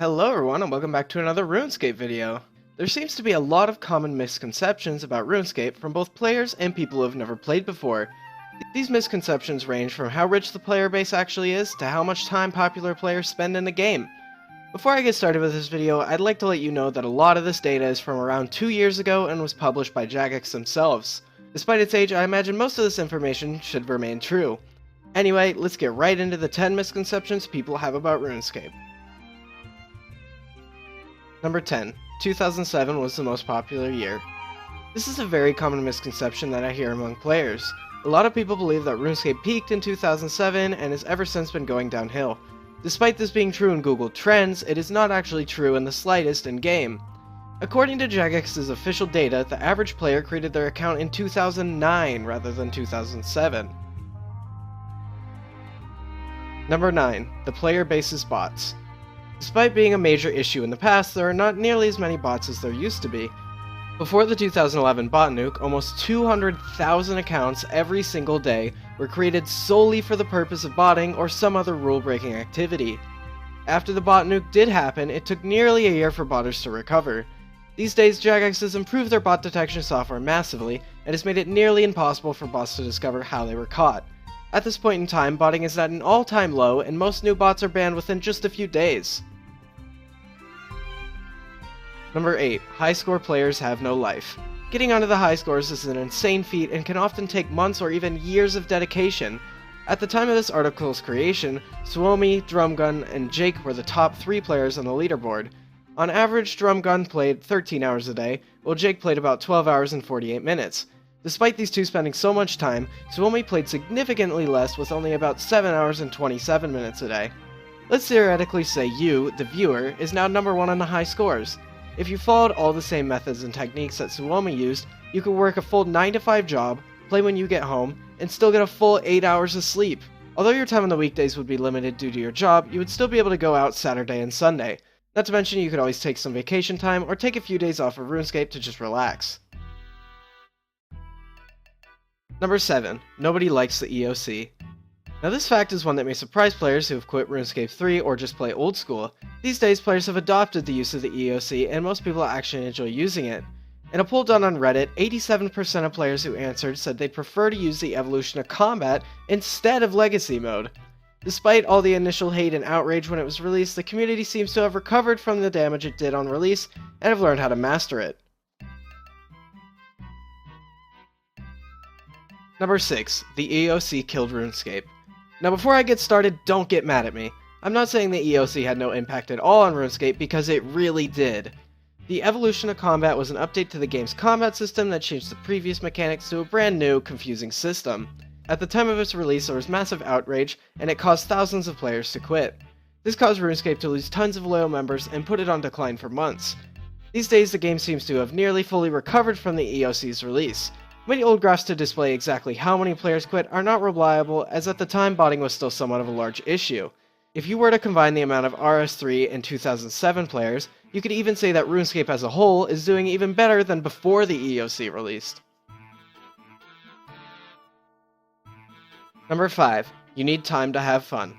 Hello everyone and welcome back to another RuneScape video. There seems to be a lot of common misconceptions about RuneScape from both players and people who have never played before. These misconceptions range from how rich the player base actually is to how much time popular players spend in the game. Before I get started with this video, I'd like to let you know that a lot of this data is from around 2 years ago and was published by Jagex themselves. Despite its age, I imagine most of this information should remain true. Anyway, let's get right into the 10 misconceptions people have about RuneScape. Number 10. 2007 was the most popular year. This is a very common misconception that I hear among players. A lot of people believe that RuneScape peaked in 2007 and has ever since been going downhill. Despite this being true in Google Trends, it is not actually true in the slightest in-game. According to Jagex's official data, the average player created their account in 2009 rather than 2007. Number 9. The player base's bots. Despite being a major issue in the past, there are not nearly as many bots as there used to be. Before the 2011 bot nuke, almost 200,000 accounts every single day were created solely for the purpose of botting or some other rule-breaking activity. After the bot nuke did happen, it took nearly a year for botters to recover. These days, Jagex has improved their bot detection software massively, and has made it nearly impossible for bots to discover how they were caught. At this point in time, botting is at an all-time low, and most new bots are banned within just a few days. Number 8. High score players have no life. Getting onto the high scores is an insane feat and can often take months or even years of dedication. At the time of this article's creation, Suomi, Drumgun, and Jake were the top 3 players on the leaderboard. On average, Drumgun played 13 hours a day, while Jake played about 12 hours and 48 minutes. Despite these two spending so much time, Suomi played significantly less with only about 7 hours and 27 minutes a day. Let's theoretically say you, the viewer, is now number 1 on the high scores. If you followed all the same methods and techniques that Suomi used, you could work a full 9 to 5 job, play when you get home, and still get a full 8 hours of sleep. Although your time on the weekdays would be limited due to your job, you would still be able to go out Saturday and Sunday. Not to mention you could always take some vacation time or take a few days off of RuneScape to just relax. Number 7. Nobody likes the EoC. Now this fact is one that may surprise players who have quit RuneScape 3 or just play old school. These days players have adopted the use of the EoC and most people actually enjoy using it. In a poll done on Reddit, 87% of players who answered said they'd prefer to use the evolution of combat instead of legacy mode. Despite all the initial hate and outrage when it was released, the community seems to have recovered from the damage it did on release and have learned how to master it. Number 6. The EoC Killed RuneScape. Now before I get started, don't get mad at me. I'm not saying the EoC had no impact at all on RuneScape because it really did. The evolution of combat was an update to the game's combat system that changed the previous mechanics to a brand new, confusing system. At the time of its release there was massive outrage, and it caused thousands of players to quit. This caused RuneScape to lose tons of loyal members and put it on decline for months. These days the game seems to have nearly fully recovered from the EoC's release. Many old graphs to display exactly how many players quit are not reliable, as at the time botting was still somewhat of a large issue. If you were to combine the amount of RS3 and 2007 players, you could even say that RuneScape as a whole is doing even better than before the EoC released. Number 5. You need time to have fun.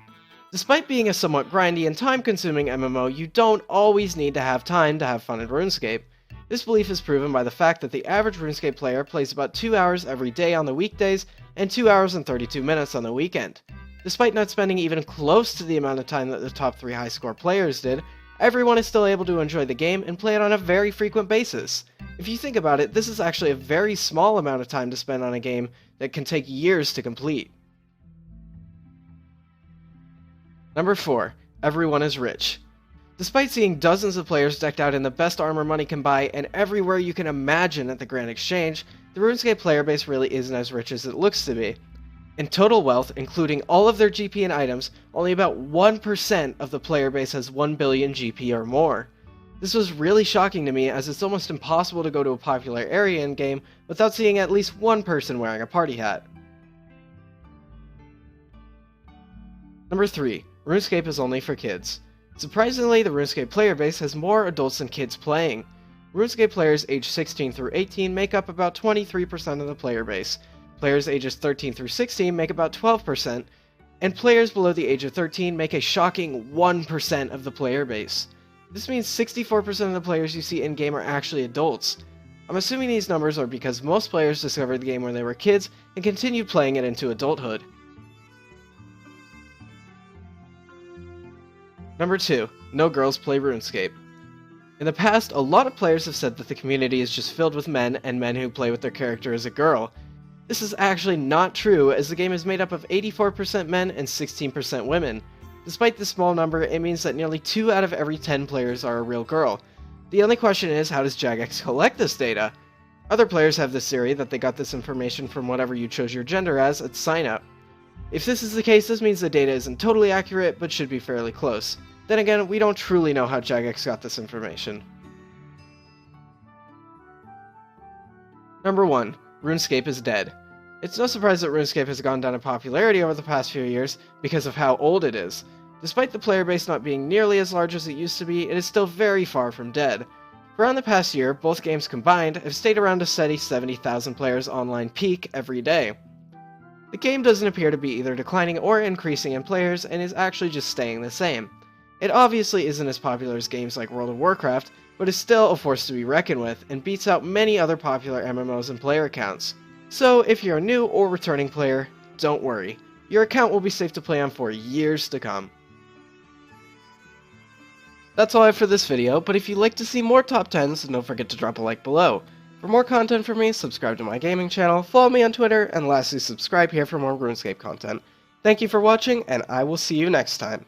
Despite being a somewhat grindy and time-consuming MMO, you don't always need to have time to have fun in RuneScape. This belief is proven by the fact that the average RuneScape player plays about 2 hours every day on the weekdays and 2 hours and 32 minutes on the weekend. Despite not spending even close to the amount of time that the top 3 high score players did, everyone is still able to enjoy the game and play it on a very frequent basis. If you think about it, this is actually a very small amount of time to spend on a game that can take years to complete. Number 4. Everyone is rich. Despite seeing dozens of players decked out in the best armor money can buy and everywhere you can imagine at the Grand Exchange, the RuneScape player base really isn't as rich as it looks to be. In total wealth, including all of their GP and items, only about 1% of the player base has 1 billion GP or more. This was really shocking to me, as it's almost impossible to go to a popular area in-game without seeing at least one person wearing a party hat. Number 3. RuneScape is only for kids. Surprisingly, the RuneScape player base has more adults than kids playing. RuneScape players aged 16 through 18 make up about 23% of the player base. Players ages 13 through 16 make about 12%, and players below the age of 13 make a shocking 1% of the player base. This means 64% of the players you see in-game are actually adults. I'm assuming these numbers are because most players discovered the game when they were kids and continued playing it into adulthood. Number 2. No girls play RuneScape. In the past, a lot of players have said that the community is just filled with men and men who play with their character as a girl. This is actually not true, as the game is made up of 84% men and 16% women. Despite this small number, it means that nearly 2 out of every 10 players are a real girl. The only question is, how does Jagex collect this data? Other players have this theory that they got this information from whatever you chose your gender as at sign-up. If this is the case, this means the data isn't totally accurate, but should be fairly close. Then again, we don't truly know how Jagex got this information. Number 1. RuneScape is dead. It's no surprise that RuneScape has gone down in popularity over the past few years because of how old it is. Despite the player base not being nearly as large as it used to be, it is still very far from dead. Around the past year, both games combined have stayed around a steady 70,000 players online peak every day. The game doesn't appear to be either declining or increasing in players and is actually just staying the same. It obviously isn't as popular as games like World of Warcraft, but is still a force to be reckoned with and beats out many other popular MMOs and player accounts. So if you're a new or returning player, don't worry. Your account will be safe to play on for years to come. That's all I have for this video, but if you'd like to see more top 10s, don't forget to drop a like below. For more content from me, subscribe to my gaming channel, follow me on Twitter, and lastly subscribe here for more RuneScape content. Thank you for watching, and I will see you next time.